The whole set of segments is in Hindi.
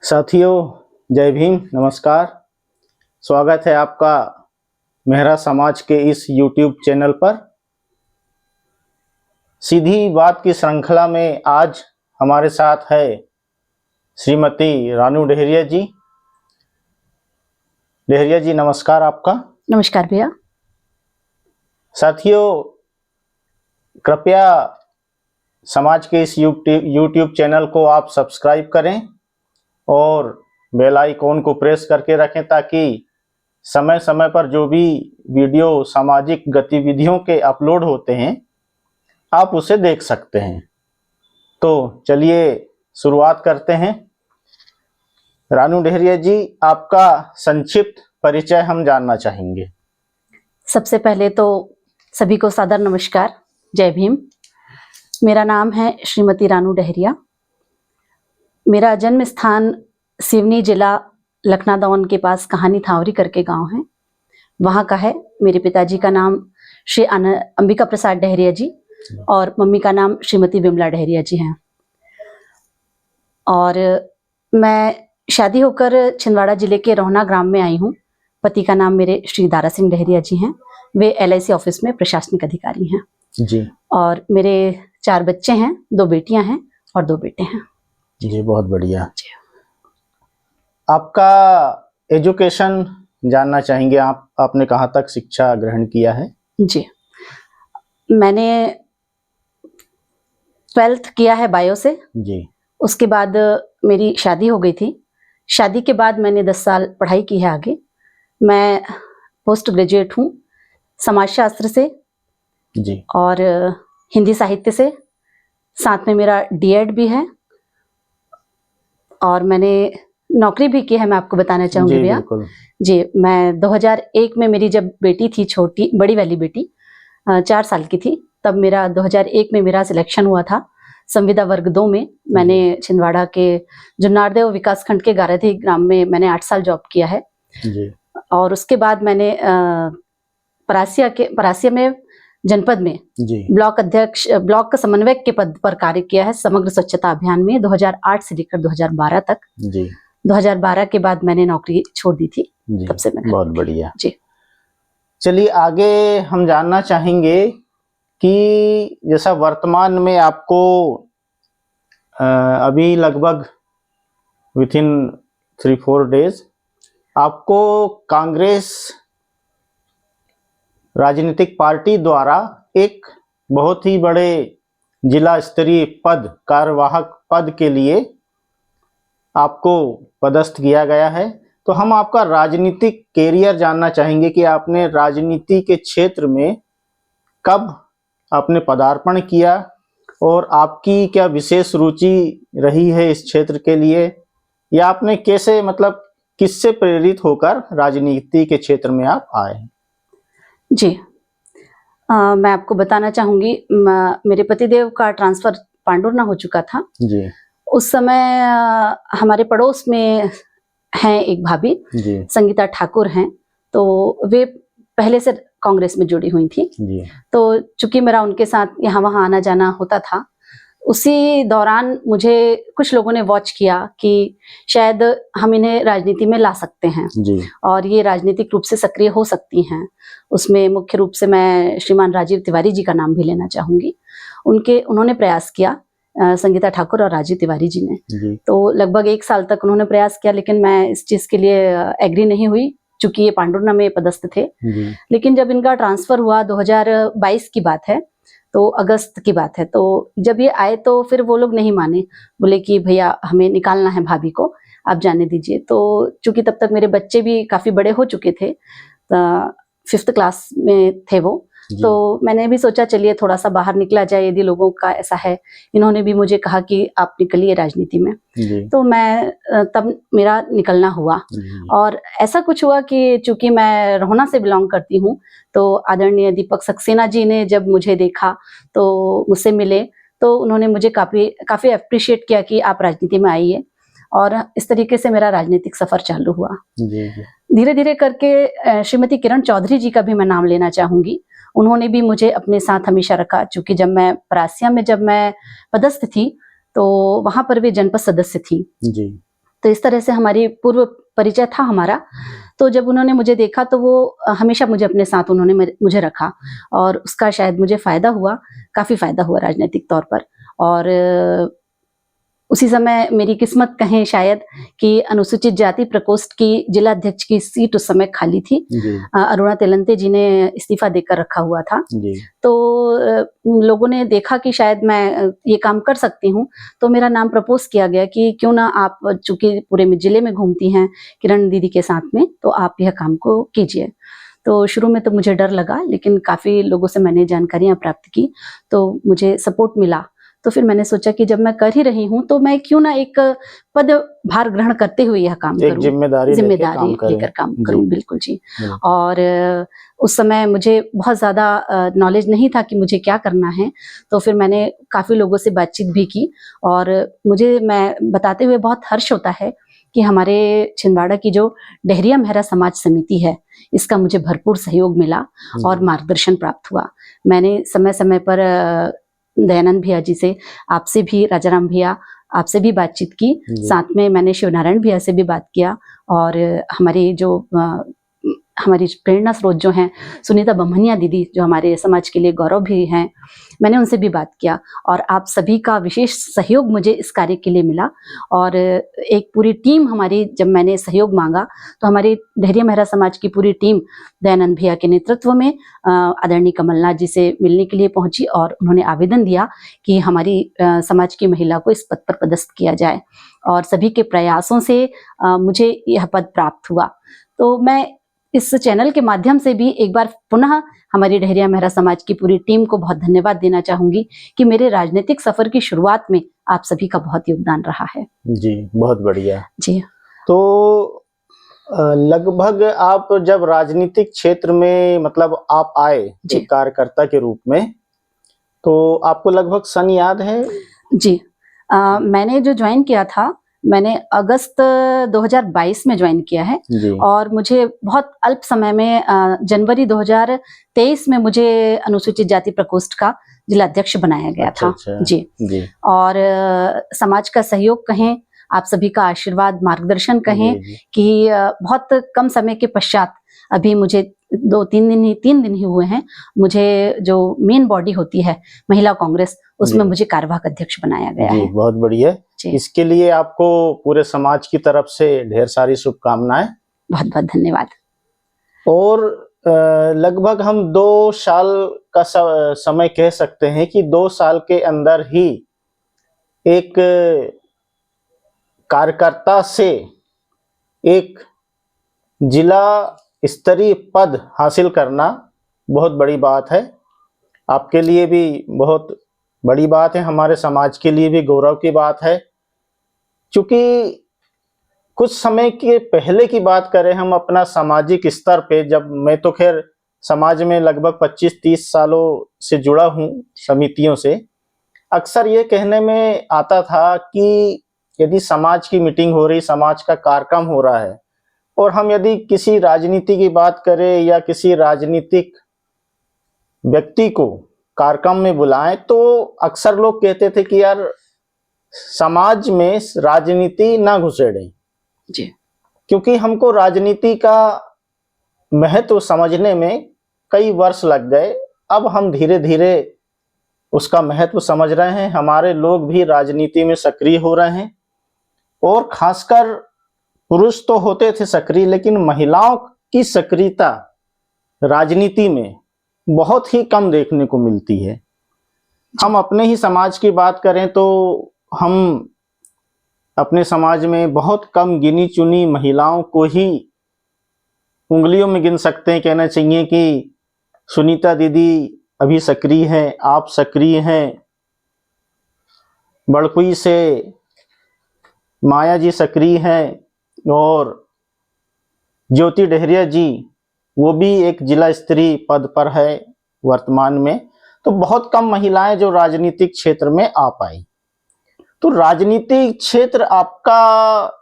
साथियों, जय भीम, नमस्कार। स्वागत है आपका मेहरा समाज के इस YouTube चैनल पर। सीधी बात की श्रृंखला में आज हमारे साथ है श्रीमती रानू डेहरिया जी। डेहरिया जी, नमस्कार आपका। नमस्कार भैया। साथियों, कृपया समाज के इस YouTube चैनल को आप सब्सक्राइब करें और बेल आइकॉन को प्रेस करके रखें ताकि समय समय पर जो भी वीडियो सामाजिक गतिविधियों के अपलोड होते हैं आप उसे देख सकते हैं। तो चलिए शुरुआत करते हैं। रानू डेहरिया जी, आपका संक्षिप्त परिचय हम जानना चाहेंगे। सबसे पहले तो सभी को सादर नमस्कार, जय भीम। मेरा नाम है श्रीमती रानू डेहरिया। मेरा जन्म स्थान सिवनी जिला लखनादौन के पास कहानी थावरी करके गांव है, वहां का है। मेरे पिताजी का नाम श्री अंबिका प्रसाद डेहरिया जी और मम्मी का नाम श्रीमती विमला डेहरिया जी हैं। और मैं शादी होकर छिंदवाड़ा जिले के रोहना ग्राम में आई हूँ। पति का नाम मेरे श्री दारा सिंह डेहरिया जी हैं। वे LIC ऑफिस में प्रशासनिक अधिकारी हैं जी। और मेरे 4 बच्चे हैं, 2 बेटियां हैं और 2 बेटे हैं जी। बहुत बढ़िया। आपका एजुकेशन जानना चाहेंगे, आपने कहाँ तक शिक्षा ग्रहण किया है? जी, मैंने 12th किया है बायो से जी। उसके बाद मेरी शादी हो गई थी। शादी के बाद मैंने 10 साल पढ़ाई की है आगे। मैं पोस्ट ग्रेजुएट हूँ समाजशास्त्र से जी और हिंदी साहित्य से। साथ में मेरा D.Ed भी है और मैंने नौकरी भी की है। मैं आपको बताना चाहूंगी भैया जी। मैं 2001 में मेरी जब बेटी थी, छोटी बड़ी वाली बेटी 4 साल की थी, तब मेरा 2001 में मेरा सिलेक्शन हुआ था संविदा वर्ग 2 में। मैंने छिंदवाड़ा के जुन्नारदेव विकास खंड के गारधी ग्राम में मैंने 8 साल जॉब किया है जी। और उसके बाद मैंने परासिया में जनपद में ब्लॉक अध्यक्ष, ब्लॉक का समन्वयक के पद पर कार्य किया है समग्र स्वच्छता अभियान में 2008 से लेकर 2012 तक जी। 2012 के बाद मैंने नौकरी छोड़ दी थी जी। तब से मैं बहुत बढ़िया जी। चलिए आगे हम जानना चाहेंगे कि जैसा वर्तमान में आपको अभी लगभग विथिन 3-4 डेज आपको कांग्रेस राजनीतिक पार्टी द्वारा एक बहुत ही बड़े जिला स्तरीय पद, कार्यवाहक पद के लिए आपको पदस्थ किया गया है। तो हम आपका राजनीतिक कैरियर जानना चाहेंगे कि आपने राजनीति के क्षेत्र में कब आपने पदार्पण किया और आपकी क्या विशेष रुचि रही है इस क्षेत्र के लिए, या आपने कैसे, मतलब किससे प्रेरित होकर राजनीति के क्षेत्र में आप आए हैं? जी, मैं आपको बताना चाहूंगी, मेरे पतिदेव का ट्रांसफर पांडुरना हो चुका था जी। उस समय हमारे पड़ोस में हैं एक भाभी संगीता ठाकुर हैं, तो वे पहले से कांग्रेस में जुड़ी हुई थी जी। तो चूंकि मेरा उनके साथ यहाँ वहाँ आना जाना होता था, उसी दौरान मुझे कुछ लोगों ने वॉच किया कि शायद हम इन्हें राजनीति में ला सकते हैं जी। और ये राजनीतिक रूप से सक्रिय हो सकती हैं। उसमें मुख्य रूप से मैं श्रीमान राजीव तिवारी जी का नाम भी लेना चाहूंगी। उन्होंने प्रयास किया, संगीता ठाकुर और राजीव तिवारी जी ने। तो लगभग 1 साल तक उन्होंने प्रयास किया, लेकिन मैं इस चीज के लिए एग्री नहीं हुई चूंकि ये पांडुरना में पदस्थ थे। लेकिन जब इनका ट्रांसफर हुआ 2022 की बात है, तो अगस्त की बात है, तो जब ये आए तो फिर वो लोग नहीं माने, बोले कि भैया हमें निकालना है भाभी को, आप जाने दीजिए। तो चूंकि तब तक मेरे बच्चे भी काफी बड़े हो चुके थे, 5th क्लास में थे वो, तो मैंने भी सोचा चलिए थोड़ा सा बाहर निकला जाए, यदि लोगों का ऐसा है। इन्होंने भी मुझे कहा कि आप निकलिए राजनीति में, तो मैं तब मेरा निकलना हुआ। और ऐसा कुछ हुआ कि चूंकि मैं रोहना से बिलोंग करती हूँ, तो आदरणीय दीपक सक्सेना जी ने जब मुझे देखा तो मुझसे मिले, तो उन्होंने मुझे काफी अप्रिशिएट किया कि आप राजनीति में आइए, और इस तरीके से मेरा राजनीतिक सफर चालू हुआ। धीरे धीरे करके श्रीमती किरण चौधरी जी का भी मैं नाम लेना चाहूंगी। उन्होंने भी मुझे अपने साथ हमेशा रखा, चूंकि जब मैं परासिया में जब मैं पदस्थ थी तो वहां पर भी जनपद सदस्य थी जी। तो इस तरह से हमारी पूर्व परिचय था हमारा। तो जब उन्होंने मुझे देखा तो वो हमेशा मुझे अपने साथ उन्होंने मुझे रखा और उसका शायद मुझे फ़ायदा हुआ, काफ़ी फ़ायदा हुआ राजनीतिक तौर पर। और उसी समय मेरी किस्मत कहें शायद कि अनुसूचित जाति प्रकोष्ठ की जिला अध्यक्ष की सीट उस समय खाली थी। अरुणा तेलंते जी ने इस्तीफा देकर रखा हुआ था। तो लोगों ने देखा कि शायद मैं ये काम कर सकती हूँ, तो मेरा नाम प्रपोज किया गया कि क्यों ना आप, चूंकि पूरे जिले में घूमती हैं किरण दीदी के साथ में, तो आप यह काम को कीजिए। तो शुरू में तो मुझे डर लगा, लेकिन काफ़ी लोगों से मैंने जानकारियाँ प्राप्त की, तो मुझे सपोर्ट मिला। तो फिर मैंने सोचा कि जब मैं कर ही रही हूँ तो मैं क्यों ना एक पद भार ग्रहण करते हुए यह काम करूँ, जिम्मेदारी लेकर काम करूँ। बिल्कुल जी। और उस समय मुझे बहुत ज़्यादा नॉलेज नहीं था कि मुझे क्या करना है, तो फिर मैंने काफ़ी लोगों से बातचीत भी की और मैं बताते हुए बहुत हर्ष होता है कि हमारे छिंदवाड़ा की जो डहरिया मेहरा समाज समिति है, इसका मुझे भरपूर सहयोग मिला और मार्गदर्शन प्राप्त हुआ। मैंने समय समय पर दयानंद भैया जी से, आपसे भी, राजाराम भैया, आपसे भी बातचीत की। साथ में मैंने शिवनारायण भैया से भी बात किया और हमारी प्रेरणा स्रोत जो हैं सुनीता बमनिया दीदी, जो हमारे समाज के लिए गौरव भी हैं, मैंने उनसे भी बात किया और आप सभी का विशेष सहयोग मुझे इस कार्य के लिए मिला। और एक पूरी टीम हमारी, जब मैंने सहयोग मांगा तो हमारी डहरिया मेहरा समाज की पूरी टीम दयानंद भैया के नेतृत्व में आदरणीय कमलनाथ जी से मिलने के लिए पहुंची और उन्होंने आवेदन दिया कि हमारी समाज की महिला को इस पद पर पदस्थ किया जाए और सभी के प्रयासों से मुझे यह पद प्राप्त हुआ। तो मैं इस चैनल के माध्यम से भी एक बार पुनः हमारी डहरिया मेहरा समाज की पूरी टीम को बहुत धन्यवाद देना चाहूंगी कि मेरे राजनीतिक सफर की शुरुआत में आप सभी का बहुत योगदान रहा है। जी, बहुत बढ़िया जी। तो लगभग आप जब राजनीतिक क्षेत्र में मतलब आप आए एक कार्यकर्ता के रूप में, तो आपको लगभग सन याद है? जी, मैंने जो ज्वाइन किया था, मैंने अगस्त 2022 में ज्वाइन किया है और मुझे बहुत अल्प समय में जनवरी 2023 में मुझे अनुसूचित जाति प्रकोष्ठ का जिला अध्यक्ष बनाया गया था। जी। और समाज का सहयोग कहें, आप सभी का आशीर्वाद, मार्गदर्शन कहें कि बहुत कम समय के पश्चात, अभी मुझे 3 दिन ही हुए हैं, मुझे जो मेन बॉडी होती है महिला कांग्रेस, उसमें मुझे कार्यवाहक अध्यक्ष बनाया गया है। बहुत बढ़िया। इसके लिए आपको पूरे समाज की तरफ से ढेर सारी शुभकामनाएं। बहुत बहुत धन्यवाद। और लगभग हम 2 साल का समय कह सकते हैं कि 2 साल के अंदर ही एक कार्यकर्ता से एक जिला स्तरीय पद हासिल करना बहुत बड़ी बात है। आपके लिए भी बहुत बड़ी बात है, हमारे समाज के लिए भी गौरव की बात है। क्योंकि कुछ समय के पहले की बात करें हम अपना सामाजिक स्तर पे, जब मैं तो खैर समाज में लगभग 25-30 सालों से जुड़ा हूँ समितियों से, अक्सर ये कहने में आता था कि यदि समाज की मीटिंग हो रही, समाज का कार्यक्रम हो रहा है और हम यदि किसी राजनीति की बात करें या किसी राजनीतिक व्यक्ति को कार्यक्रम में बुलाएं, तो अक्सर लोग कहते थे कि यार समाज में राजनीति ना घुसेड़े जी, क्योंकि हमको राजनीति का महत्व समझने में कई वर्ष लग गए। अब हम धीरे धीरे उसका महत्व समझ रहे हैं, हमारे लोग भी राजनीति में सक्रिय हो रहे हैं और खासकर पुरुष तो होते थे सक्रिय, लेकिन महिलाओं की सक्रियता राजनीति में बहुत ही कम देखने को मिलती है। हम अपने ही समाज की बात करें तो हम अपने समाज में बहुत कम गिनी चुनी महिलाओं को ही उंगलियों में गिन सकते हैं। कहना चाहिए कि सुनीता दीदी अभी सक्रिय हैं, आप सक्रिय हैं, बड़कुई से माया जी सक्रिय हैं और ज्योति डहरिया जी वो भी एक जिला स्तरीय पद पर है वर्तमान में। तो बहुत कम महिलाएं जो राजनीतिक क्षेत्र में आ पाई। तो राजनीतिक क्षेत्र आपका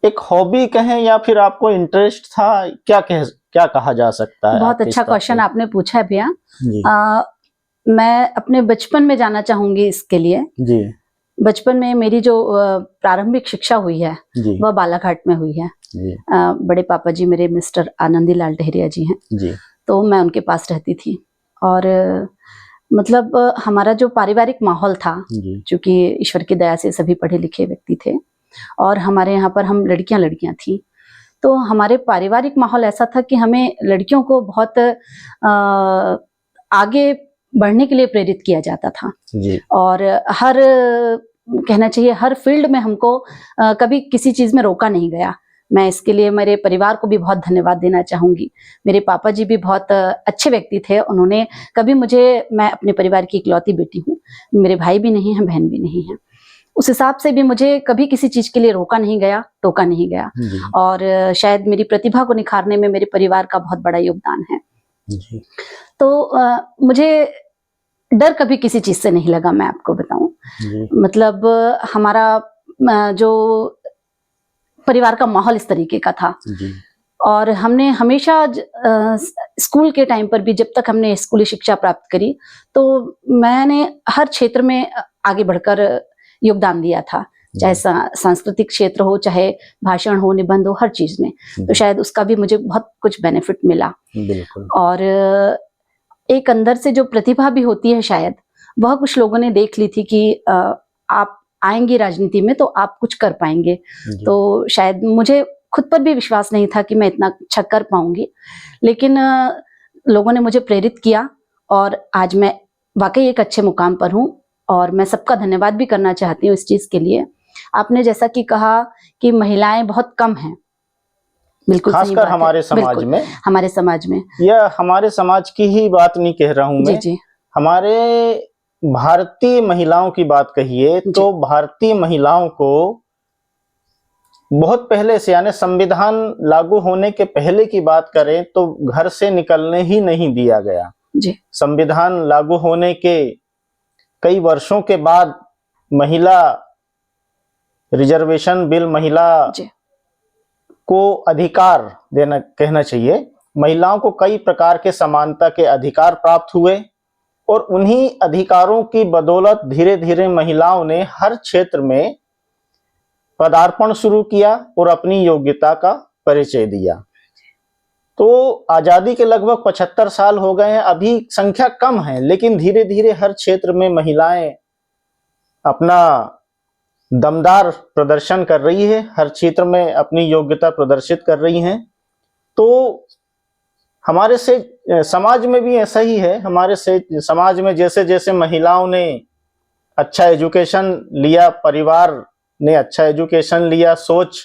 एक हॉबी कहें या फिर आपको इंटरेस्ट था, क्या कहा जा सकता है? बहुत अच्छा क्वेश्चन आपने पूछा है भैया। मैं अपने बचपन में जाना चाहूंगी इसके लिए। जी। बचपन में मेरी जो प्रारंभिक शिक्षा हुई है जी वह बालाघाट में हुई है। जी बड़े पापा जी मेरे मिस्टर आनंदी लाल डहरिया जी हैं, जी तो मैं उनके पास रहती थी। और मतलब हमारा जो पारिवारिक माहौल था, जी चूंकि ईश्वर की दया से सभी पढ़े लिखे व्यक्ति थे और हमारे यहाँ पर हम लड़कियां थी, तो हमारे पारिवारिक माहौल ऐसा था कि हमें लड़कियों को बहुत आगे बढ़ने के लिए प्रेरित किया जाता था। जी और हर कहना चाहिए हर फील्ड में हमको कभी किसी चीज में रोका नहीं गया। मैं इसके लिए मेरे परिवार को भी बहुत धन्यवाद देना चाहूंगी। मेरे पापा जी भी बहुत अच्छे व्यक्ति थे। उन्होंने कभी मुझे, मैं अपने परिवार की इकलौती बेटी हूँ, मेरे भाई भी नहीं है, बहन भी नहीं है, उस हिसाब से भी मुझे कभी किसी चीज के लिए रोका नहीं गया, टोका नहीं गया। जी और शायद मेरी प्रतिभा को निखारने में मेरे परिवार का बहुत बड़ा योगदान है। जी तो मुझे डर कभी किसी चीज से नहीं लगा, मैं आपको बताऊं। जी मतलब हमारा जो परिवार का माहौल इस तरीके का था। जी और हमने हमेशा स्कूल के टाइम पर भी, जब तक हमने स्कूली शिक्षा प्राप्त करी, तो मैंने हर क्षेत्र में आगे बढ़कर योगदान दिया था, चाहे सांस्कृतिक क्षेत्र हो, चाहे भाषण हो, निबंध हो, हर चीज में। तो शायद उसका भी मुझे बहुत कुछ बेनिफिट मिला। बिल्कुल। और एक अंदर से जो प्रतिभा भी होती है, शायद वह कुछ लोगों ने देख ली थी कि आप आएंगे राजनीति में तो आप कुछ कर पाएंगे। तो शायद मुझे खुद पर भी विश्वास नहीं था कि मैं इतना अच्छा कर पाऊंगी, लेकिन लोगों ने मुझे प्रेरित किया और आज मैं वाकई एक अच्छे मुकाम पर हूँ। और मैं सबका धन्यवाद भी करना चाहती हूँ इस चीज के लिए। आपने जैसा कि कहा कि महिलाएं बहुत कम हैं, बिल्कुल सही खासकर बात है। हमारे समाज बिल्कुल, में, हमारे समाज में, यह हमारे समाज की ही बात नहीं कह रहा हूं जी मैं, जी, हमारे भारतीय महिलाओं की बात कहिए तो भारतीय महिलाओं को बहुत पहले से, यानी संविधान लागू होने के पहले की बात करें तो घर से निकलने ही नहीं दिया गया। जी संविधान लागू होने के कई वर्षों के बाद महिला रिजर्वेशन बिल, महिला जी को अधिकार देना कहना चाहिए, महिलाओं को कई प्रकार के समानता के अधिकार प्राप्त हुए और उन्हीं अधिकारों की बदौलत धीरे धीरे महिलाओं ने हर क्षेत्र में पदार्पण शुरू किया और अपनी योग्यता का परिचय दिया। तो आजादी के लगभग 75 साल हो गए हैं, अभी संख्या कम है, लेकिन धीरे धीरे हर क्षेत्र में महिलाएं अपना दमदार प्रदर्शन कर रही है, हर क्षेत्र में अपनी योग्यता प्रदर्शित कर रही हैं। तो हमारे से समाज में भी ऐसा ही है। हमारे से समाज में जैसे जैसे महिलाओं ने अच्छा एजुकेशन लिया, परिवार ने अच्छा एजुकेशन लिया, सोच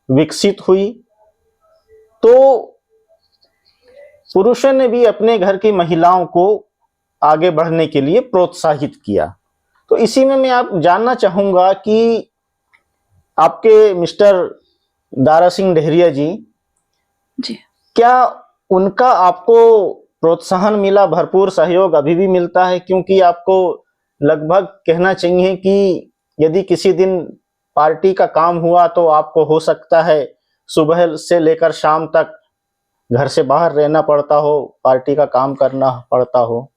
विकसित हुई, तो पुरुषों ने भी अपने घर की महिलाओं को आगे बढ़ने के लिए प्रोत्साहित किया। तो इसी में मैं आप जानना चाहूंगा कि आपके मिस्टर दारा सिंह डहरिया जी, क्या उनका आपको प्रोत्साहन मिला, भरपूर सहयोग अभी भी मिलता है? क्योंकि आपको लगभग कहना चाहिए कि यदि किसी दिन पार्टी का काम हुआ तो आपको हो सकता है सुबह से लेकर शाम तक घर से बाहर रहना पड़ता हो, पार्टी का काम करना पड़ता हो,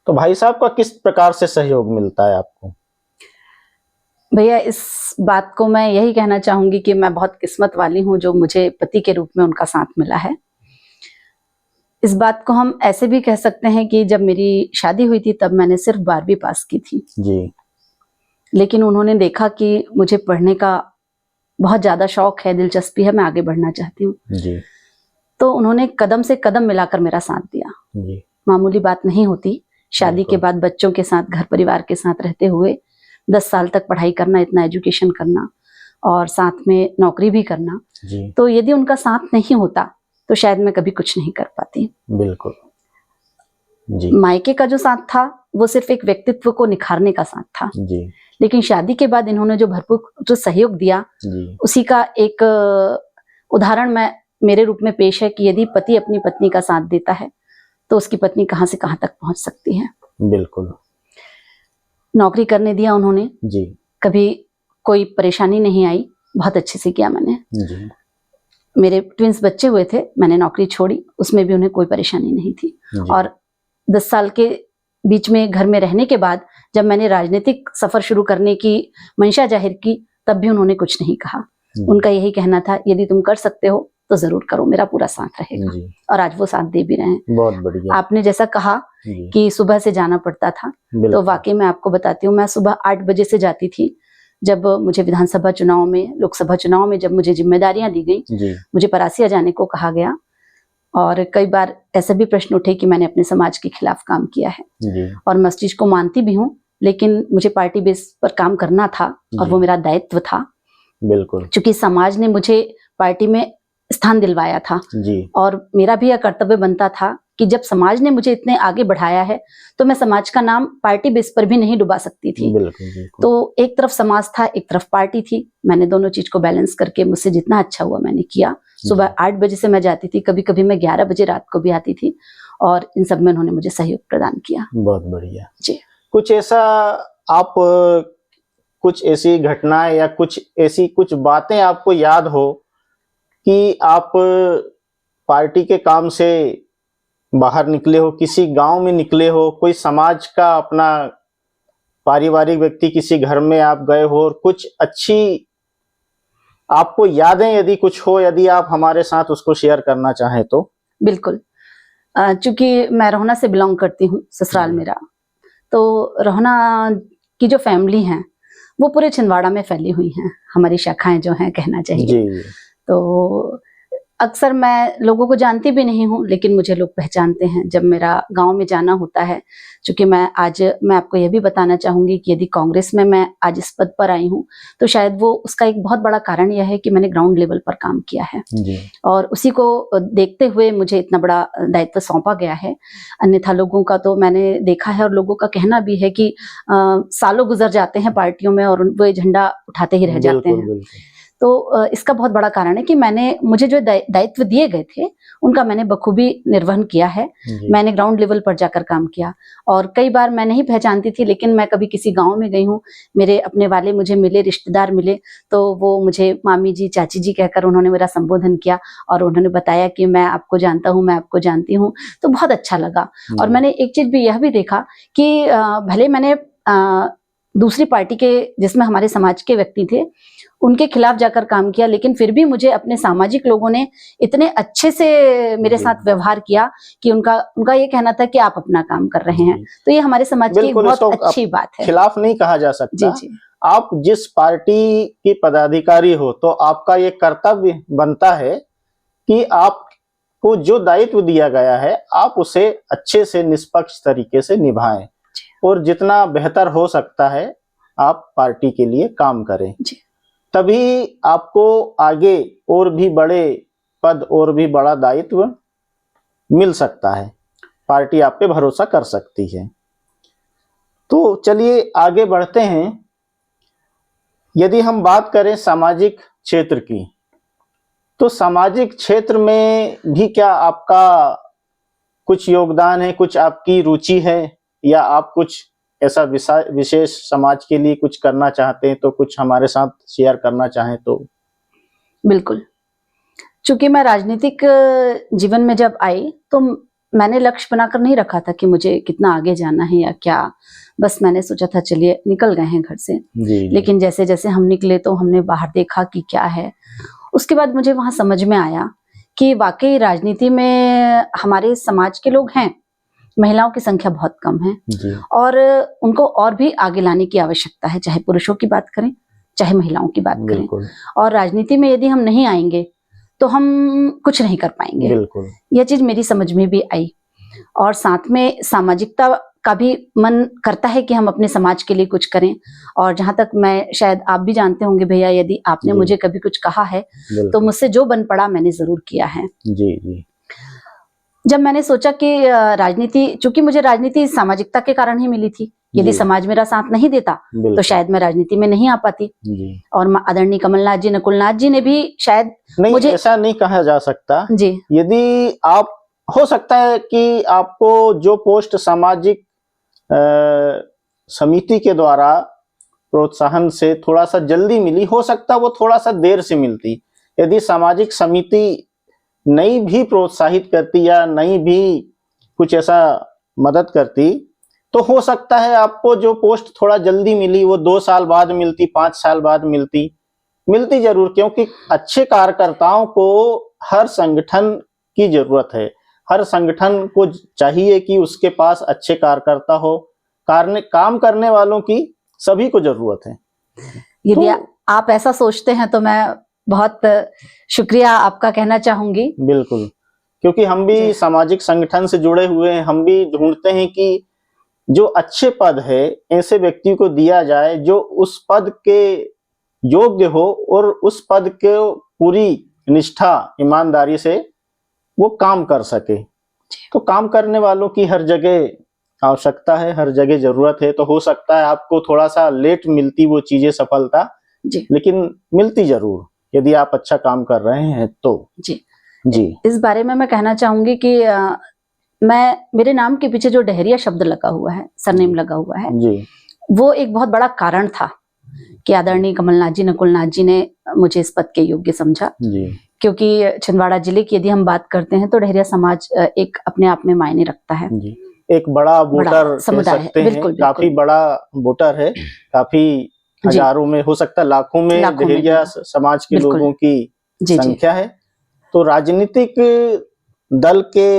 तो भाई साहब का किस प्रकार से सहयोग मिलता है आपको? भैया, इस बात को मैं यही कहना चाहूंगी कि मैं बहुत किस्मत वाली हूँ जो मुझे पति के रूप में उनका साथ मिला है। इस बात को हम ऐसे भी कह सकते हैं कि जब मेरी शादी हुई थी तब मैंने सिर्फ 12वीं पास की थी जी, लेकिन उन्होंने देखा कि मुझे पढ़ने का बहुत ज्यादा शौक है, दिलचस्पी है, मैं आगे बढ़ना चाहती हूँ जी, तो उन्होंने कदम से कदम मिलाकर मेरा साथ दिया। जी, मामूली बात नहीं होती, शादी के बाद बच्चों के साथ, घर परिवार के साथ रहते हुए 10 साल तक पढ़ाई करना, इतना एजुकेशन करना और साथ में नौकरी भी करना। जी, तो यदि उनका साथ नहीं होता तो शायद मैं कभी कुछ नहीं कर पाती। बिल्कुल। जी, मायके का जो साथ था वो सिर्फ एक व्यक्तित्व को निखारने का साथ था, जी, लेकिन शादी के बाद इन्होंने जो भरपूर जो सहयोग दिया, जी, उसी का एक उदाहरण मैं मेरे रूप में पेश है कि यदि पति अपनी पत्नी का साथ देता है तो उसकी पत्नी कहां से कहां तक पहुंच सकती है। बिल्कुल। नौकरी करने दिया उन्होंने, जी, कभी कोई परेशानी नहीं आई, बहुत अच्छे से किया मैंने। जी, मेरे ट्विंस बच्चे हुए थे, मैंने नौकरी छोड़ी, उसमें भी उन्हें कोई परेशानी नहीं थी। जी, और 10 साल के बीच में घर में रहने के बाद जब मैंने राजनीतिक सफर शुरू करने की मंशा जाहिर की, तब भी उन्होंने कुछ नहीं कहा। उनका यही कहना था, यदि तुम कर सकते हो तो जरूर करो, मेरा पूरा साथ रहेगा। जी। और आज वो साथ दे भी रहे हैं। बहुत बढ़िया। आपने जैसा कहा जी। कि सुबह से जाना पड़ता था, तो बिल्कुल। वाकई मैं आपको बताती हूँ, मैं सुबह 8 बजे से जाती थी। जब मुझे विधानसभा चुनाव में, लोकसभा चुनाव में जब मुझे जिम्मेदारियां दी गई, जी। मुझे परासिया जाने को कहा गया, और कई बार ऐसे भी प्रश्न उठे कि मैंने अपने समाज के खिलाफ काम किया है। जी। और मैं उस चीज को मानती भी हूँ, लेकिन मुझे पार्टी बेस पर काम करना था और जी। वो मेरा दायित्व था। बिल्कुल। क्योंकि समाज ने मुझे पार्टी में स्थान दिलवाया था, जी। और मेरा भी यह कर्तव्य बनता था कि जब समाज ने मुझे इतने आगे बढ़ाया है, तो मैं समाज का नाम पार्टी बेस पर भी नहीं डुबा सकती थी। बिल्कुल, बिल्कुल। तो एक तरफ समाज था, एक तरफ पार्टी थी। मैंने दोनों चीज को बैलेंस करके मुझसे जितना अच्छा हुआ मैंने किया। सुबह 8 बजे से मैं जाती थी, कभी कभी मैं 11 बजे रात को भी आती थी, और इन सब में उन्होंने मुझे सहयोग प्रदान किया। बहुत बढ़िया जी। कुछ ऐसा आप कुछ ऐसी घटनाएं या कुछ ऐसी कुछ बातें आपको याद हो कि आप पार्टी के काम से बाहर निकले हो, किसी गांव में निकले हो, कोई समाज का अपना पारिवारिक व्यक्ति किसी घर में आप गए हो, और कुछ अच्छी आपको यादें यदि कुछ हो, यदि आप हमारे साथ उसको शेयर करना चाहें तो? बिल्कुल। चूंकि मैं रोहना से बिलोंग करती हूँ, ससुराल मेरा, तो रोहना की जो फैमिली है वो पूरे छिंदवाड़ा में फैली हुई हैं, हमारी शाखाएं जो हैं कहना चाहिए। जी। तो अक्सर मैं लोगों को जानती भी नहीं हूँ, लेकिन मुझे लोग पहचानते हैं जब मेरा गांव में जाना होता है। चूंकि मैं आपको यह भी बताना चाहूंगी कि यदि कांग्रेस में मैं आज इस पद पर आई हूँ, तो शायद वो उसका एक बहुत बड़ा कारण यह है कि मैंने ग्राउंड लेवल पर काम किया है। जी। और उसी को देखते हुए मुझे इतना बड़ा दायित्व सौंपा गया है। अन्यथा लोगों का तो मैंने देखा है, और लोगों का कहना भी है कि सालों गुजर जाते हैं पार्टियों में और वो झंडा उठाते ही रह जाते हैं। बिल्कुल। तो इसका बहुत बड़ा कारण है कि मुझे जो दायित्व दिए गए थे उनका मैंने बखूबी निर्वहन किया है। मैंने ग्राउंड लेवल पर जाकर काम किया, और कई बार मैं नहीं पहचानती थी, लेकिन मैं कभी किसी गांव में गई हूँ, मेरे अपने वाले मुझे मिले, रिश्तेदार मिले, तो वो मुझे मामी जी, चाची जी कहकर उन्होंने मेरा संबोधन किया, और उन्होंने बताया कि मैं आपको जानता हूँ, मैं आपको जानती हूँ। तो बहुत अच्छा लगा। और मैंने एक चीज भी यह भी देखा कि भले मैंने दूसरी पार्टी के, जिसमें हमारे समाज के व्यक्ति थे, उनके खिलाफ जाकर काम किया, लेकिन फिर भी मुझे अपने सामाजिक लोगों ने इतने अच्छे से मेरे साथ व्यवहार किया कि उनका ये कहना था कि आप अपना काम कर रहे हैं। तो ये हमारे समाज की एक बहुत अच्छी बात है। खिलाफ नहीं कहा जा सकता। जी। आप जिस पार्टी की पदाधिकारी हो, तो आपका ये कर्तव्य बनता है कि आपको जो दायित्व दिया गया है, आप उसे अच्छे से निष्पक्ष तरीके से निभाएं, और जितना बेहतर हो सकता है आप पार्टी के लिए काम करें। तभी आपको आगे और भी बड़े पद और भी बड़ा दायित्व मिल सकता है, पार्टी आप पे भरोसा कर सकती है। तो चलिए आगे बढ़ते हैं। यदि हम बात करें सामाजिक क्षेत्र की, तो सामाजिक क्षेत्र में भी क्या आपका कुछ योगदान है, कुछ आपकी रुचि है, या आप कुछ ऐसा विशेष समाज के लिए कुछ करना चाहते हैं, तो कुछ हमारे साथ शेयर करना चाहें तो? बिल्कुल। चूंकि मैं राजनीतिक जीवन में जब आई, तो मैंने लक्ष्य बनाकर नहीं रखा था कि मुझे कितना आगे जाना है या क्या। बस मैंने सोचा था चलिए निकल गए हैं घर से। जी। लेकिन जैसे जैसे हम निकले तो हमने बाहर देखा कि क्या है। उसके बाद मुझे वहां समझ में आया कि वाकई राजनीति में हमारे समाज के लोग हैं, महिलाओं की संख्या बहुत कम है, और उनको और भी आगे लाने की आवश्यकता है, चाहे पुरुषों की बात करें चाहे महिलाओं की बात करें। और राजनीति में यदि हम नहीं आएंगे तो हम कुछ नहीं कर पाएंगे। यह चीज मेरी समझ में भी आई, और साथ में सामाजिकता का भी मन करता है कि हम अपने समाज के लिए कुछ करें। और जहां तक मैं, शायद आप भी जानते होंगे भैया, यदि आपने मुझे कभी कुछ कहा है तो मुझसे जो बन पड़ा मैंने जरूर किया है। जी। जब मैंने सोचा कि राजनीति, चूंकि मुझे राजनीति सामाजिकता के कारण ही मिली थी, यदि समाज मेरा साथ नहीं देता तो शायद मैं राजनीति में नहीं आ पाती। और आदरणीय कमलनाथ जी, नकुलनाथ जी ने भी शायद नहीं, मुझे ऐसा नहीं कहा जा सकता जी। यदि आप, हो सकता है कि आपको जो पोस्ट सामाजिक समिति के द्वारा प्रोत्साहन से थोड़ा सा जल्दी मिली, हो सकता है वो थोड़ा सा देर से मिलती। यदि सामाजिक समिति नहीं भी प्रोत्साहित करती या नहीं भी कुछ ऐसा मदद करती, तो हो सकता है आपको जो पोस्ट थोड़ा जल्दी मिली वो 2 साल बाद मिलती, 5 साल बाद मिलती जरूर, क्योंकि अच्छे कार्यकर्ताओं को हर संगठन की जरूरत है। हर संगठन को चाहिए कि उसके पास अच्छे कार्यकर्ता हो, काम करने वालों की सभी को जरूरत है। यदि आप ऐसा सोचते हैं तो मैं बहुत शुक्रिया आपका कहना चाहूंगी। बिल्कुल, क्योंकि हम भी सामाजिक संगठन से जुड़े हुए हैं, हम भी ढूंढते हैं कि जो अच्छे पद है ऐसे व्यक्ति को दिया जाए जो उस पद के योग्य हो और उस पद के पूरी निष्ठा ईमानदारी से वो काम कर सके। तो काम करने वालों की हर जगह आवश्यकता है, हर जगह जरूरत है। तो हो सकता है आपको थोड़ा सा लेट मिलती वो चीजें, सफलता जी, लेकिन मिलती जरूर यदि आप अच्छा काम कर रहे हैं तो। जी इस बारे में मैं कहना चाहूंगी कि मेरे नाम के पीछे जो डहरिया शब्द लगा हुआ है, सरनेम लगा हुआ है जी, वो एक बहुत बड़ा कारण था कि आदरणीय कमलनाथ जी, नकुलनाथ जी ने मुझे इस पद के योग्य समझा। जी, क्योंकि छिंदवाड़ा जिले की यदि हम बात करते हैं तो डहरिया समाज एक अपने आप में मायने रखता है। जी, एक बड़ा वोटर समुदाय कह सकते है, हैं। बिल्कुल, काफी बड़ा वोटर है, काफी हजारों में, हो सकता है लाखों में डहेरिया समाज के लोगों की संख्या है। तो राजनीतिक दल के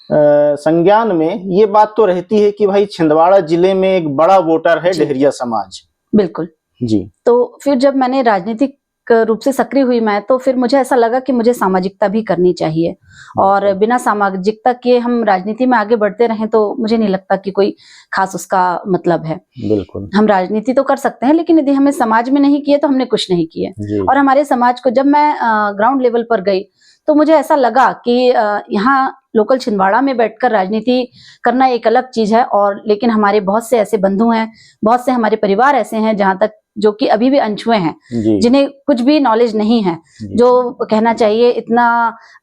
संज्ञान में ये बात तो रहती है कि भाई छिंदवाड़ा जिले में एक बड़ा वोटर है डहेरिया समाज। बिल्कुल जी। तो फिर जब मैंने राजनीतिक रूप से सक्रिय हुई मैं, तो फिर मुझे ऐसा लगा कि मुझे सामाजिकता भी करनी चाहिए, और बिना सामाजिकता के हम राजनीति में आगे बढ़ते रहें तो मुझे नहीं लगता कि कोई खास उसका मतलब है। बिल्कुल, हम राजनीति तो कर सकते हैं लेकिन यदि हमें समाज में नहीं किए तो हमने कुछ नहीं किए। और हमारे समाज को जब मैं ग्राउंड लेवल पर गई तो मुझे ऐसा लगा कि यहाँ लोकल छिंदवाड़ा में बैठकर राजनीति करना एक अलग चीज है, और लेकिन हमारे बहुत से ऐसे बंधु हैं, बहुत से हमारे परिवार ऐसे हैं जहां तक जो कि अभी भी अनछुए हैं, जिन्हें कुछ भी नॉलेज नहीं है, जो कहना चाहिए इतना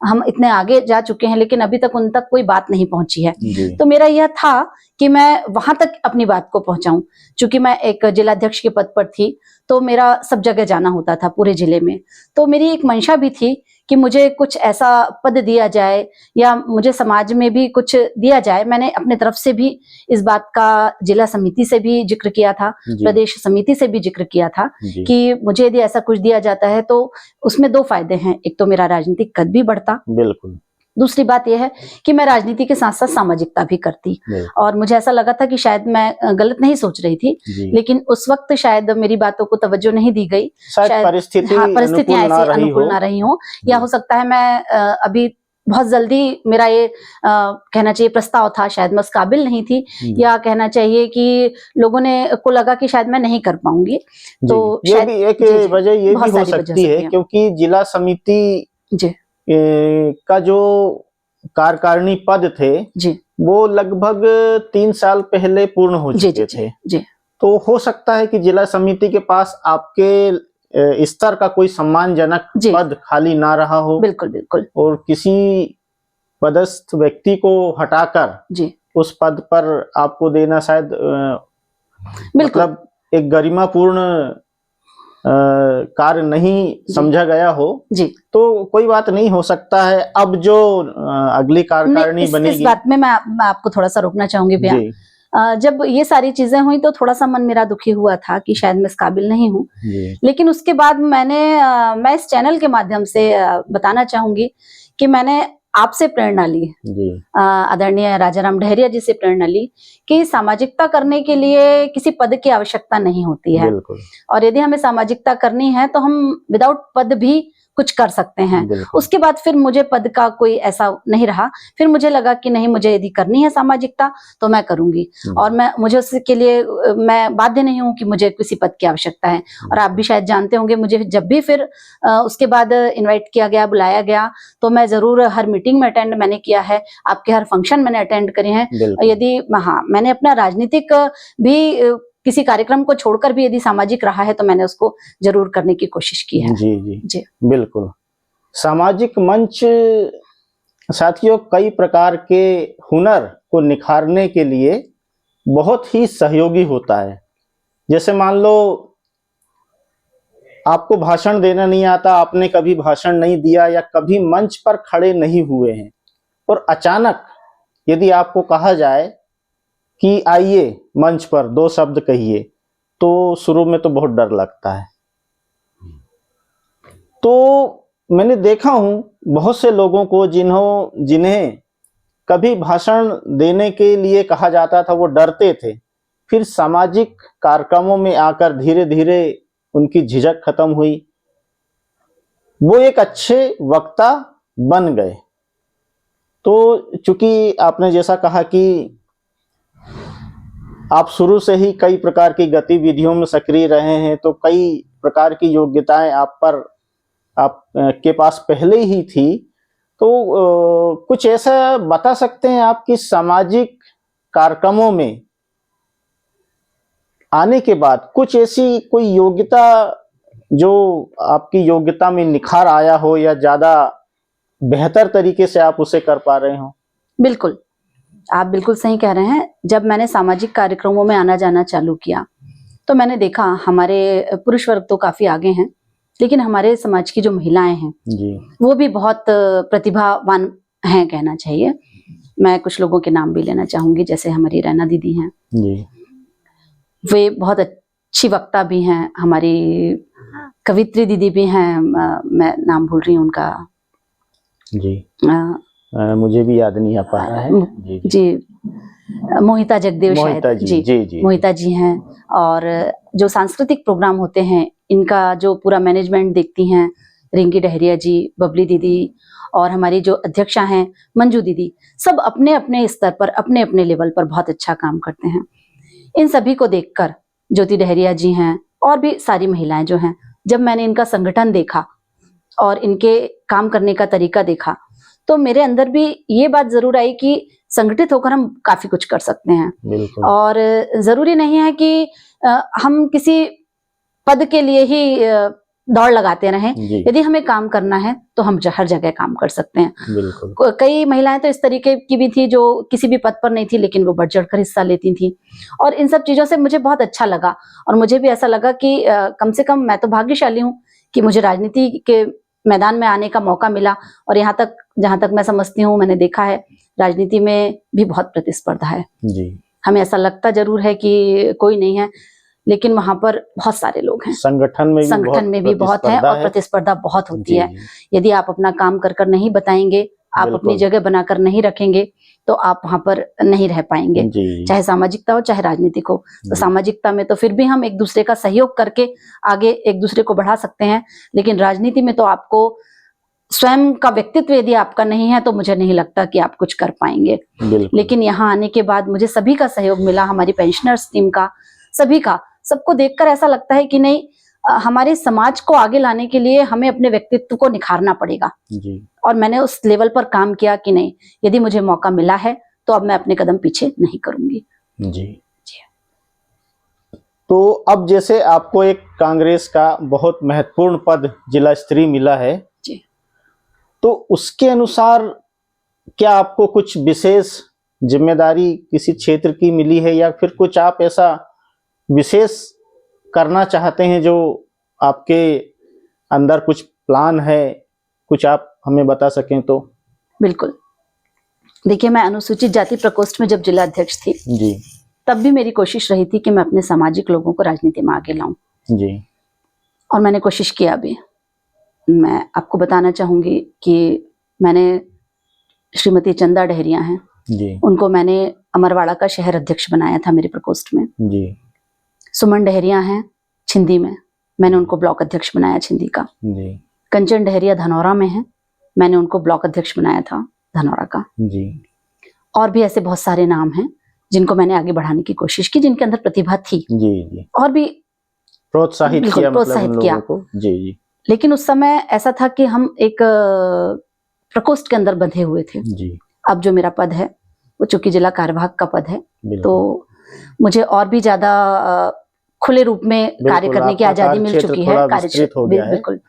हम इतने आगे जा चुके हैं लेकिन अभी तक उन तक कोई बात नहीं पहुंची है। तो मेरा यह था कि मैं वहां तक अपनी बात को पहुंचाऊं। चूंकि मैं एक जिलाध्यक्ष के पद पर थी तो मेरा सब जगह जाना होता था पूरे जिले में, तो मेरी एक मंशा भी थी कि मुझे कुछ ऐसा पद दिया जाए या मुझे समाज में भी कुछ दिया जाए। मैंने अपने तरफ से भी इस बात का जिला समिति से भी जिक्र किया था, प्रदेश समिति से भी जिक्र किया था कि मुझे यदि ऐसा कुछ दिया जाता है तो उसमें 2 फायदे हैं। एक तो मेरा राजनीतिक कद भी बढ़ता, बिल्कुल, दूसरी बात यह है कि मैं राजनीति के साथ साथ सामाजिकता भी करती। और मुझे ऐसा लगा था कि शायद मैं गलत नहीं सोच रही थी, लेकिन उस वक्त शायद मेरी बातों को तवज्जो नहीं दी गई, शायद परिस्थितियां ऐसी अनुकूल ना रही हो, या हो सकता है मैं अभी बहुत जल्दी मेरा ये कहना चाहिए प्रस्ताव था, शायद मैं उस काबिल नहीं थी, या कहना चाहिए कि लोगों ने को लगा कि शायद मैं नहीं कर पाऊंगी। तो ये भी एक वजह ये भी हो सकती है क्योंकि जिला समिति का जो कार्यकारिणी पद थे वो लगभग 3 साल पहले पूर्ण हो चुके थे। तो हो सकता है कि जिला समिति के पास आपके स्तर का कोई सम्मानजनक पद खाली ना रहा हो। बिल्कुल बिल्कुल। और किसी पदस्थ व्यक्ति को हटाकर उस पद पर आपको देना शायद मतलब एक गरिमापूर्ण कार्य नहीं समझा गया हो। तो कोई बात नहीं, हो सकता है अब जो अगली कार्यकारिणी बनेगी। इस बात में मैं आपको थोड़ा सा रोकना चाहूंगी भैया। जब ये सारी चीजें हुई तो थोड़ा सा मन मेरा दुखी हुआ था कि शायद मैं इस काबिल नहीं हूँ, लेकिन उसके बाद मैं इस चैनल के माध्यम से बताना चाहूंगी कि मैंने आपसे प्रेरणा ली, आदरणीय राजाराम डहरिया जी से प्रेरणा ली कि सामाजिकता करने के लिए किसी पद की आवश्यकता नहीं होती है, और यदि हमें सामाजिकता करनी है तो हम विदाउट पद भी कुछ कर सकते हैं। उसके बाद फिर मुझे पद का कोई ऐसा नहीं रहा, फिर मुझे लगा कि नहीं, मुझे यदि करनी है सामाजिकता तो मैं करूंगी, और मुझे उसके लिए मैं बाध्य नहीं हूं कि मुझे किसी पद की आवश्यकता है। और आप भी शायद जानते होंगे, मुझे जब भी फिर उसके बाद इनवाइट किया गया, बुलाया गया, तो मैं जरूर हर मीटिंग में अटेंड मैंने किया है, आपके हर फंक्शन मैंने अटेंड करे हैं। यदि मैंने अपना राजनीतिक भी किसी कार्यक्रम को छोड़कर भी यदि सामाजिक रहा है तो मैंने उसको जरूर करने की कोशिश की है। जी बिल्कुल। सामाजिक मंच साथियों कई प्रकार के हुनर को निखारने के लिए बहुत ही सहयोगी होता है। जैसे मान लो आपको भाषण देना नहीं आता, आपने कभी भाषण नहीं दिया या कभी मंच पर खड़े नहीं हुए हैं, और अचानक यदि आपको कहा जाए कि आइए मंच पर 2 शब्द कहिए, तो शुरू में तो बहुत डर लगता है। तो मैंने देखा हूँ बहुत से लोगों को जिन्हें कभी भाषण देने के लिए कहा जाता था, वो डरते थे। फिर सामाजिक कार्यक्रमों में आकर धीरे धीरे उनकी झिझक खत्म हुई, वो एक अच्छे वक्ता बन गए। तो चूंकि आपने जैसा कहा कि आप शुरू से ही कई प्रकार की गतिविधियों में सक्रिय रहे हैं, तो कई प्रकार की योग्यताएं आप के पास पहले ही थी। तो कुछ ऐसा बता सकते हैं आप कि सामाजिक कार्यक्रमों में आने के बाद कुछ ऐसी कोई योग्यता जो आपकी योग्यता में निखार आया हो, या ज्यादा बेहतर तरीके से आप उसे कर पा रहे हो? बिल्कुल, आप बिल्कुल सही कह रहे हैं। जब मैंने सामाजिक कार्यक्रमों में आना जाना चालू किया, तो मैंने देखा हमारे पुरुष वर्ग तो काफी आगे हैं, लेकिन हमारे समाज की जो महिलाएं हैं जी, वो भी बहुत प्रतिभावान हैं, कहना चाहिए। मैं कुछ लोगों के नाम भी लेना चाहूंगी, जैसे हमारी रैना दीदी हैं जी, वे बहुत अच्छी वक्ता भी हैं। हमारी कवित्री दीदी भी हैं, मैं नाम भूल रही हूँ उनका, जी, मुझे भी याद नहीं आ पा रहा है। जी, जी मोहिता जगदेव शायद, मोहिता जी, जी, जी, मोहिता जी हैं। और जो सांस्कृतिक प्रोग्राम होते हैं इनका जो पूरा मैनेजमेंट देखती हैं रिंकी डहरिया जी, बबली दीदी, और हमारी जो अध्यक्षा हैं मंजू दीदी, सब अपने अपने स्तर पर, अपने अपने लेवल पर बहुत अच्छा काम करते हैं। इन सभी को देखकर ज्योति डहरिया जी हैं और भी सारी महिलाएं जो हैं, जब मैंने इनका संगठन देखा और इनके काम करने का तरीका देखा, तो मेरे अंदर भी ये बात जरूर आई कि संगठित होकर हम काफी कुछ कर सकते हैं। बिल्कुल। और जरूरी नहीं है कि हम किसी पद के लिए ही दौड़ लगाते रहें। यदि हमें काम करना है तो हम हर जगह काम कर सकते हैं। बिल्कुल। कई महिलाएं तो इस तरीके की भी थी जो किसी भी पद पर नहीं थी, लेकिन वो बढ़ चढ़कर हिस्सा लेती थी, और इन सब चीजों से मुझे बहुत अच्छा लगा। और मुझे भी ऐसा लगा कि कम से कम मैं तो भाग्यशाली हूँ कि मुझे राजनीति के मैदान में आने का मौका मिला। और यहाँ तक, जहां तक मैं समझती हूँ, मैंने देखा है राजनीति में भी बहुत प्रतिस्पर्धा है जी। हमें ऐसा लगता जरूर है कि कोई नहीं है, लेकिन वहां पर बहुत सारे लोग हैं। संगठन में भी बहुत है और प्रतिस्पर्धा बहुत होती है। यदि आप अपना काम कर कर नहीं बताएंगे, आप अपनी जगह बनाकर नहीं रखेंगे, तो आप वहां पर नहीं रह पाएंगे। चाहे सामाजिकता हो चाहे राजनीतिक हो। तो सामाजिकता में तो फिर भी हम एक दूसरे का सहयोग करके आगे एक दूसरे को बढ़ा सकते हैं, लेकिन राजनीति में तो आपको स्वयं का व्यक्तित्व यदि आपका नहीं है तो मुझे नहीं लगता कि आप कुछ कर पाएंगे। लेकिन यहाँ आने के बाद मुझे सभी का सहयोग मिला, हमारी पेंशनर्स टीम का, सभी का। सबको देखकर ऐसा लगता है कि नहीं, हमारे समाज को आगे लाने के लिए हमें अपने व्यक्तित्व को निखारना पड़ेगा जी। और मैंने उस लेवल पर काम किया कि नहीं, यदि मुझे मौका मिला है तो अब मैं अपने कदम पीछे नहीं करूंगी जी। तो अब जैसे आपको एक कांग्रेस का बहुत महत्वपूर्ण पद जिला स्तरीय मिला है जी, तो उसके अनुसार क्या आपको कुछ विशेष जिम्मेदारी किसी क्षेत्र की मिली है, या फिर कुछ आप ऐसा विशेष करना चाहते हैं जो आपके अंदर कुछ प्लान है, कुछ आप हमें बता सकें तो? बिल्कुल। देखिए, मैं अनुसूचित जाति प्रकोष्ठ में जब जिला अध्यक्ष थी जी, तब भी मेरी कोशिश रही थी कि मैं अपने सामाजिक लोगों को राजनीति में आगे लाऊं जी, और मैंने कोशिश किया भी। मैं आपको बताना चाहूंगी कि मैंने श्रीमती चंदा डहरिया हैं जी, उनको मैंने अमरवाड़ा का शहर अध्यक्ष बनाया था मेरे प्रकोष्ठ में जी। सुमन डहरिया हैं छिंदी में, मैंने उनको ब्लॉक अध्यक्ष बनाया छिंदी का जी। कंचन डहरिया धनौरा में हैं, मैंने उनको ब्लॉक अध्यक्ष बनाया था धनौरा का जी। और भी ऐसे बहुत सारे नाम हैं जिनको मैंने आगे बढ़ाने की कोशिश की, जिनके अंदर प्रतिभा थी जी जी, और भी प्रोत्साहित किया जी जी। लेकिन उस समय ऐसा था कि हम एक प्रकोष्ठ के अंदर बंधे हुए थे जी। अब जो मेरा पद है वो चूंकि जिला कार्यवाहक का पद है, तो मुझे और भी ज्यादा खुले रूप में कार्य करने की आजादी मिल चुकी है, कार्यक्षेत्र बिल्कुल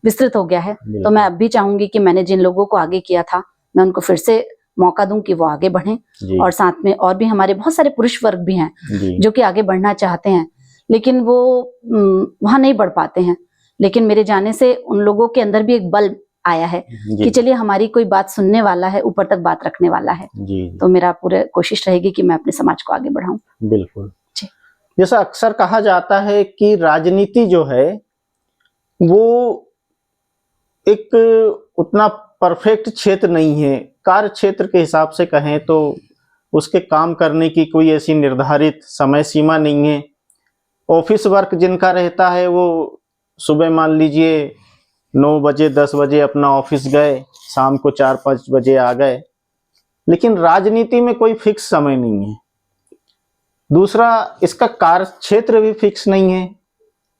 विस्तृत हो गया है। तो मैं अब भी चाहूंगी कि मैंने जिन लोगों को आगे किया था, मैं उनको फिर से मौका दूं कि वो आगे बढ़ें। और साथ में और भी हमारे बहुत सारे पुरुष वर्ग भी हैं जो कि आगे बढ़ना चाहते हैं, लेकिन वो वहां नहीं बढ़ पाते हैं। लेकिन मेरे जाने से उन लोगों के अंदर भी एक बल आया है जी कि चलिए हमारी कोई बात सुनने वाला है, ऊपर तक बात रखने वाला है। जी तो मेरा पूरा कोशिश रहेगी कि मैं अपने समाज को आगे बढ़ाऊं। बिल्कुल। जी। जैसा अक्सर कहा जाता है कि राजनीति जो है वो एक उतना परफेक्ट क्षेत्र नहीं है। कार्य क्षेत्र के हिसाब से कहें तो उसके काम करने की कोई ऐसी निर्धारित समय सीमा नहीं है। ऑफिस वर्क जिनका रहता है वो सुबह मान लीजिए 9 बजे 10 बजे अपना ऑफिस गए, शाम को 4-5 बजे आ गए। लेकिन राजनीति में कोई फिक्स समय नहीं है। दूसरा, इसका कार्य क्षेत्र भी फिक्स नहीं है।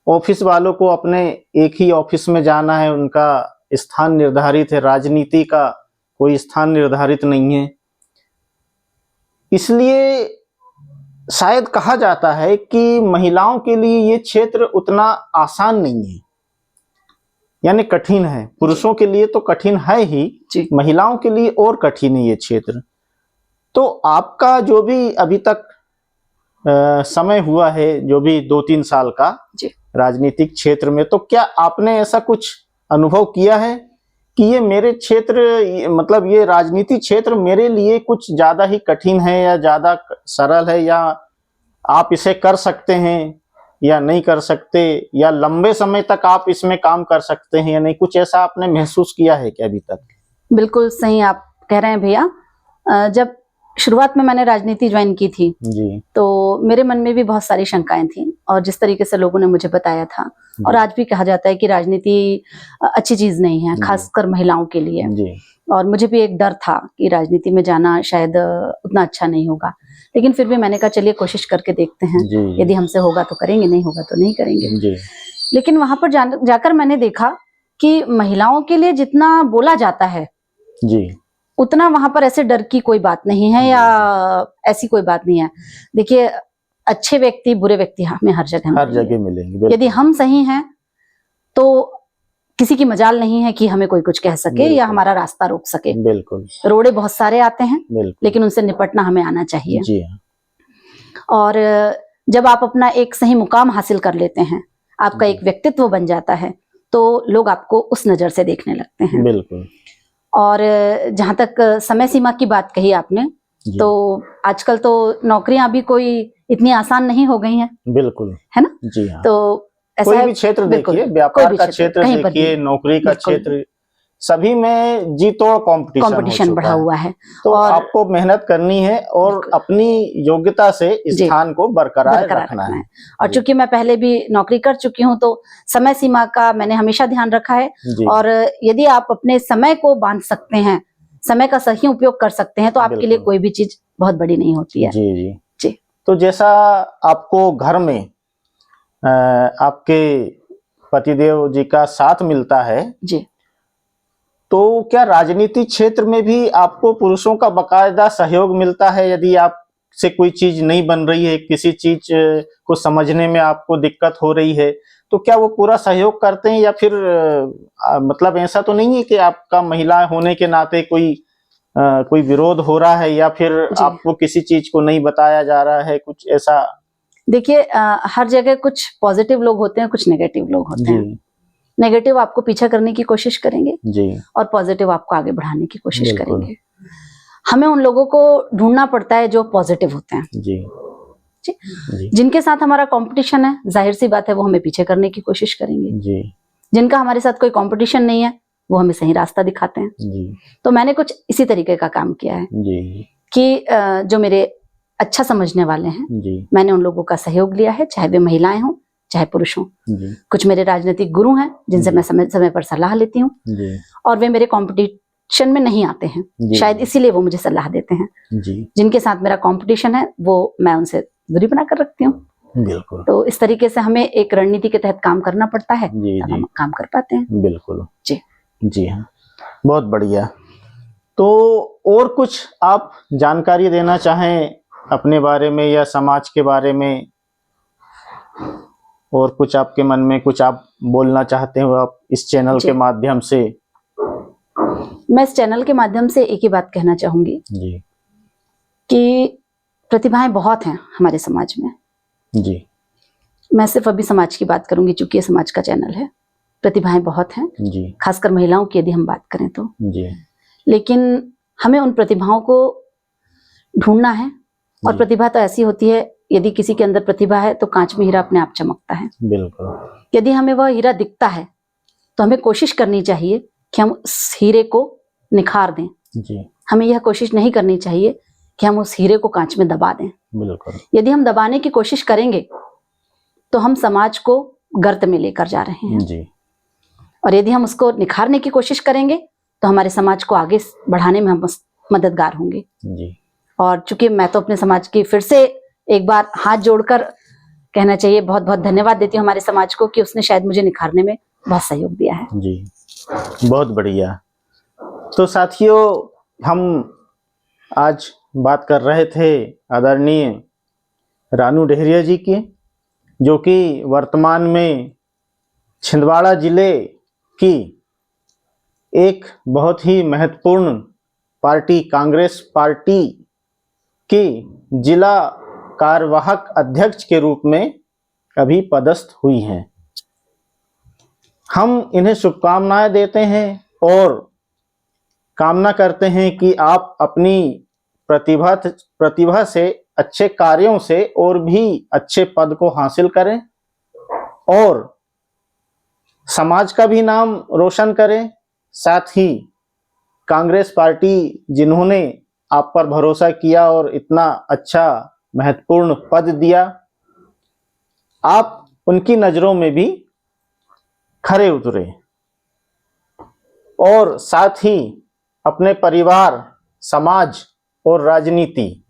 ऑफिस वालों को अपने एक ही ऑफिस में जाना है, उनका स्थान निर्धारित है। राजनीति का कोई स्थान निर्धारित नहीं है। इसलिए शायद कहा जाता है कि महिलाओं के लिए ये क्षेत्र उतना आसान नहीं है, यानी कठिन है। पुरुषों के लिए तो कठिन है ही, महिलाओं के लिए और कठिन है ये क्षेत्र। तो आपका जो भी अभी तक समय हुआ है, जो भी 2-3 साल का राजनीतिक क्षेत्र में, तो क्या आपने ऐसा कुछ अनुभव किया है कि ये मेरे क्षेत्र, मतलब ये राजनीति क्षेत्र मेरे लिए कुछ ज्यादा ही कठिन है या ज्यादा सरल है, या आप इसे कर सकते हैं या नहीं कर सकते, या लंबे समय तक आप इसमें काम कर सकते हैं या नहीं? कुछ ऐसा आपने महसूस किया है क्या अभी तक? बिल्कुल सही आप कह रहे हैं भैया। जब शुरुआत में मैंने राजनीति ज्वाइन की थी जी, तो मेरे मन में भी बहुत सारी शंकाएं थी, और जिस तरीके से लोगों ने मुझे बताया था, और आज भी कहा जाता है कि राजनीति अच्छी चीज नहीं है, खासकर महिलाओं के लिए। जी, और मुझे भी एक डर था कि राजनीति में जाना शायद उतना अच्छा नहीं होगा, लेकिन फिर भी मैंने कहा चलिए कोशिश करके देखते हैं, यदि हमसे होगा तो करेंगे, नहीं होगा तो नहीं करेंगे। जी, लेकिन वहां पर जाकर मैंने देखा कि महिलाओं के लिए जितना बोला जाता है जी, उतना वहां पर ऐसे डर की कोई बात नहीं है, या ऐसी कोई बात नहीं है। देखिए, अच्छे व्यक्ति बुरे व्यक्ति हमें हर जगह मिलेंगे। यदि हम सही हैं तो किसी की मजाल नहीं है कि हमें कोई कुछ कह सके या हमारा रास्ता रोक सके। बिल्कुल। रोड़े बहुत सारे आते हैं, लेकिन उनसे निपटना हमें आना चाहिए। जी हाँ। और जब आप अपना एक सही मुकाम हासिल कर लेते हैं, आपका एक व्यक्तित्व बन जाता है, तो लोग आपको उस नजर से देखने लगते हैं। बिल्कुल। और जहां तक समय सीमा की बात कही आपने, तो आजकल तो नौकरियां भी कोई इतनी आसान नहीं हो गई हैं। बिल्कुल, है ना? जी हाँ। तो ऐसा कोई भी क्षेत्र देखिए, व्यापार का क्षेत्र देखिए, नौकरी का क्षेत्र, सभी में जी तोड़ कंपटीशन बढ़ा हुआ है। तो आपको मेहनत करनी है और अपनी योग्यता से स्थान को बरकरार रखना है। और चूंकि मैं पहले भी नौकरी कर चुकी हूँ, तो समय सीमा का मैंने हमेशा ध्यान रखा है। और यदि आप अपने समय को बांध सकते हैं, समय का सही उपयोग कर सकते हैं, तो आपके लिए कोई भी चीज बहुत बड़ी नहीं होती है। जी जी जी। तो जैसा आपको घर में आपके पतिदेव जी का साथ मिलता है जी, तो क्या राजनीतिक क्षेत्र में भी आपको पुरुषों का बाकायदा सहयोग मिलता है? यदि आप से कोई चीज नहीं बन रही है, किसी चीज को समझने में आपको दिक्कत हो रही है, तो क्या वो पूरा सहयोग करते हैं, या फिर मतलब ऐसा तो नहीं है कि आपका महिला होने के नाते कोई विरोध हो रहा है, या फिर आपको किसी चीज को नहीं बताया जा रहा है, कुछ ऐसा? देखिए, हर जगह कुछ पॉजिटिव लोग होते हैं, कुछ नेगेटिव लोग होते हैं। नेगेटिव आपको पीछा करने की कोशिश करेंगे जी, और पॉजिटिव आपको आगे बढ़ाने की कोशिश करेंगे। हमें उन लोगों को ढूंढना पड़ता है जो पॉजिटिव होते हैं जी। जी। जिनके साथ हमारा कंपटीशन है, जाहिर सी बात है वो हमें पीछे करने की कोशिश करेंगे जी। जिनका हमारे साथ कोई कंपटीशन नहीं है, वो हमें सही रास्ता दिखाते हैं जी। तो मैंने कुछ इसी तरीके का काम किया है जी, कि जो मेरे अच्छा समझने वाले हैं जी, मैंने उन लोगों का सहयोग लिया है, चाहे वे महिलाएं हों चाहे पुरुष हों। कुछ मेरे राजनीतिक गुरु हैं जिनसे मैं समय समय पर सलाह लेती हूँ, और वे मेरे कंपटीशन में नहीं आते हैं, शायद इसीलिए वो मुझे सलाह देते हैं जी। जिनके साथ मेरा कंपटीशन है वो मैं उनसे दूरी बनाकर रखती हूँ। बिल्कुल। तो इस तरीके से हमें एक रणनीति के तहत काम करना पड़ता है, तब हम काम कर पाते हैं। बिल्कुल जी जी हाँ, बहुत बढ़िया। तो और कुछ आप जानकारी देना चाहें अपने बारे में या समाज के बारे में, और कुछ आपके मन में कुछ आप बोलना चाहते हो आप इस चैनल के माध्यम से? मैं इस चैनल के माध्यम से एक ही बात कहना चाहूंगी जी, कि प्रतिभाएं बहुत हैं हमारे समाज में जी। मैं सिर्फ अभी समाज की बात करूंगी, चूंकि ये समाज का चैनल है। प्रतिभाएं बहुत हैं, जी खासकर महिलाओं की यदि हम बात करें तो। जी लेकिन हमें उन प्रतिभाओं को ढूंढना है, और जी। प्रतिभा तो ऐसी होती है, यदि किसी के अंदर प्रतिभा है तो कांच में हीरा अपने आप चमकता है। बिल्कुल। यदि हमें वह हीरा दिखता है तो हमें कोशिश करनी चाहिए कि हम उस हीरे को निखार दें। जी हमें यह कोशिश नहीं करनी चाहिए कि हम उस हीरे को कांच में दबा दें। बिल्कुल। यदि हम दबाने की कोशिश करेंगे तो हम समाज को गर्त में लेकर जा रहे हैं, जी और यदि हम उसको निखारने की कोशिश करेंगे तो हमारे समाज को आगे बढ़ाने में हम मददगार होंगे। जी। और चूंकि मैं तो अपने समाज की फिर से एक बार हाथ जोड़कर कहना चाहिए, बहुत बहुत धन्यवाद देती हूँ हमारे समाज को कि उसने शायद मुझे निखारने में बहुत सहयोग दिया है। जी बहुत बढ़िया। तो साथियों, हम आज बात कर रहे थे आदरणीय रानू डेहरिया जी की, जो कि वर्तमान में छिंदवाड़ा जिले की एक बहुत ही महत्वपूर्ण पार्टी, कांग्रेस पार्टी की जिला कार्यवाहक अध्यक्ष के रूप में अभी पदस्थ हुई हैं। हम इन्हें शुभकामनाएं देते हैं और कामना करते हैं कि आप अपनी प्रतिभा से, अच्छे कार्यों से और भी अच्छे पद को हासिल करें और समाज का भी नाम रोशन करें। साथ ही कांग्रेस पार्टी जिन्होंने आप पर भरोसा किया और इतना अच्छा महत्वपूर्ण पद दिया, आप उनकी नज़रों में भी खरे उतरे और साथ ही अपने परिवार, समाज और राजनीति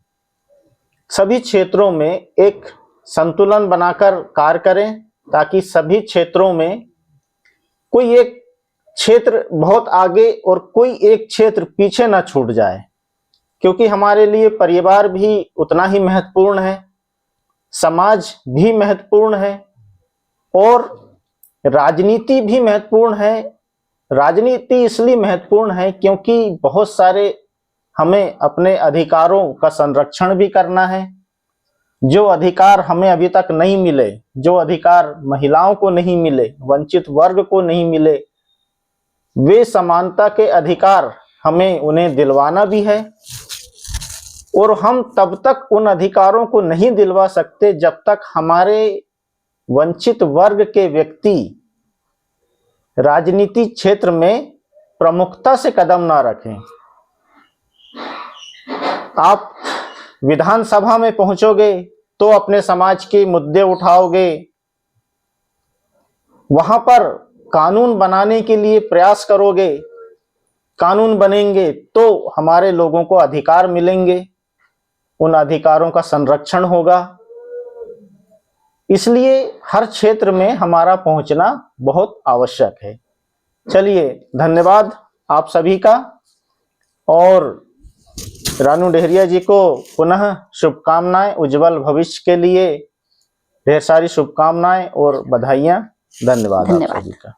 सभी क्षेत्रों में एक संतुलन बनाकर कार्य करें, ताकि सभी क्षेत्रों में कोई एक क्षेत्र बहुत आगे और कोई एक क्षेत्र पीछे ना छूट जाए, क्योंकि हमारे लिए परिवार भी उतना ही महत्वपूर्ण है, समाज भी महत्वपूर्ण है और राजनीति भी महत्वपूर्ण है। राजनीति इसलिए महत्वपूर्ण है क्योंकि बहुत सारे हमें अपने अधिकारों का संरक्षण भी करना है। जो अधिकार हमें अभी तक नहीं मिले, जो अधिकार महिलाओं को नहीं मिले, वंचित वर्ग को नहीं मिले, वे समानता के अधिकार हमें उन्हें दिलवाना भी है। और हम तब तक उन अधिकारों को नहीं दिलवा सकते जब तक हमारे वंचित वर्ग के व्यक्ति राजनीति क्षेत्र में प्रमुखता से कदम ना रखें। आप विधानसभा में पहुंचोगे तो अपने समाज के मुद्दे उठाओगे, वहां पर कानून बनाने के लिए प्रयास करोगे, कानून बनेंगे तो हमारे लोगों को अधिकार मिलेंगे, उन अधिकारों का संरक्षण होगा। इसलिए हर क्षेत्र में हमारा पहुंचना बहुत आवश्यक है। चलिए, धन्यवाद आप सभी का, और रानू डेहरिया जी को पुनः शुभकामनाएं, उज्जवल भविष्य के लिए ढेर सारी शुभकामनाएं और बधाइयां। धन्यवाद आप सभी का।